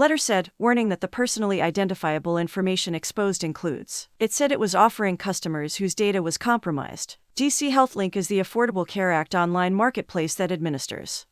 letter said, warning that the personally identifiable information exposed includes. It said it was offering customers whose data was compromised. DC HealthLink is the Affordable Care Act online marketplace that administers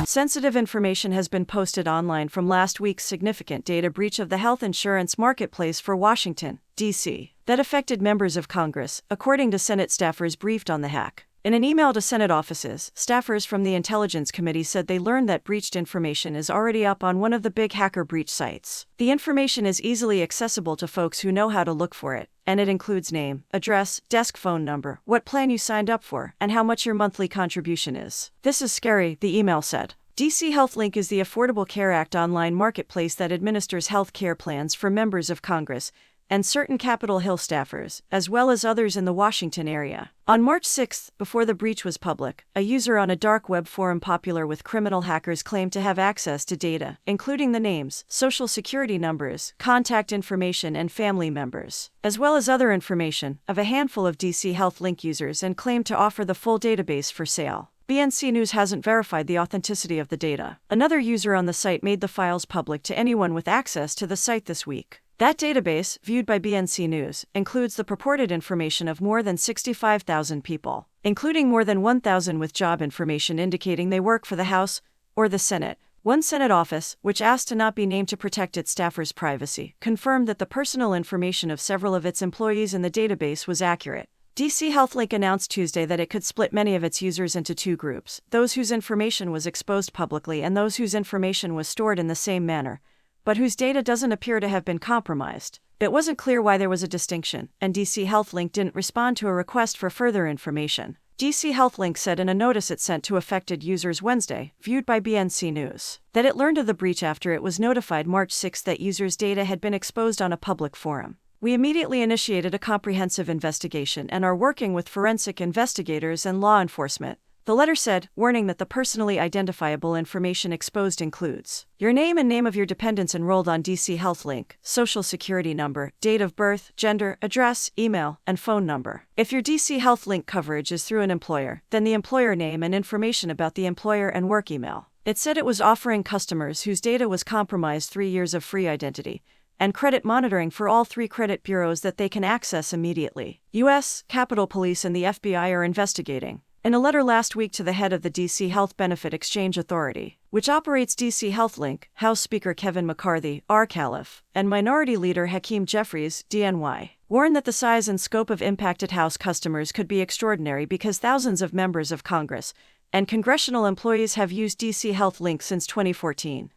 sensitive information has been posted online from last week's significant data breach of the health insurance marketplace for Washington, D.C., that affected members of Congress, according to Senate staffers briefed on the hack. In an email to Senate offices, staffers from the Intelligence Committee said they learned that breached information is already up on one of the big hacker breach sites. The information is easily accessible to folks who know how to look for it, and it includes name, address, desk phone number, what plan you signed up for, and how much your monthly contribution is. This is scary, the email said. DC HealthLink is the Affordable Care Act online marketplace that administers health care plans for members of Congress and certain Capitol Hill staffers, as well as others in the Washington area. On March 6, before the breach was public, a user on a dark web forum popular with criminal hackers claimed to have access to data, including the names, social security numbers, contact information, and family members, as well as other information, of a handful of DC HealthLink users and claimed to offer the full database for sale. BNC News hasn't verified the authenticity of the data. Another user on the site made the files public to anyone with access to the site this week. That database, viewed by BNC News, includes the purported information of more than 65,000 people, including more than 1,000 with job information indicating they work for the House or the Senate. One Senate office, which asked to not be named to protect its staffers' privacy, confirmed that the personal information of several of its employees in the database was accurate. DC HealthLink announced Tuesday that it could split many of its users into two groups, those whose information was exposed publicly and those whose information was stored in the same manner, but whose data doesn't appear to have been compromised. It wasn't clear why there was a distinction, and DC HealthLink didn't respond to a request for further information. DC HealthLink said in a notice it sent to affected users Wednesday, viewed by BNC News, that it learned of the breach after it was notified March 6 that users' data had been exposed on a public forum. We immediately initiated a comprehensive investigation and are working with forensic investigators and law enforcement, the letter said, warning that the personally identifiable information exposed includes your name and name of your dependents enrolled on DC HealthLink, social security number, date of birth, gender, address, email, and phone number. If your DC HealthLink coverage is through an employer, then the employer name and information about the employer and work email. It said it was offering customers whose data was compromised 3 years of free identity and credit monitoring for all 3 credit bureaus that they can access immediately. U.S. Capitol Police and the FBI are investigating. In a letter last week to the head of the DC Health Benefit Exchange Authority, which operates DC HealthLink, House Speaker Kevin McCarthy, R-Calif, and Minority Leader Hakeem Jeffries, DNY, warned that the size and scope of impacted House customers could be extraordinary because thousands of members of Congress and congressional employees have used DC HealthLink since 2014.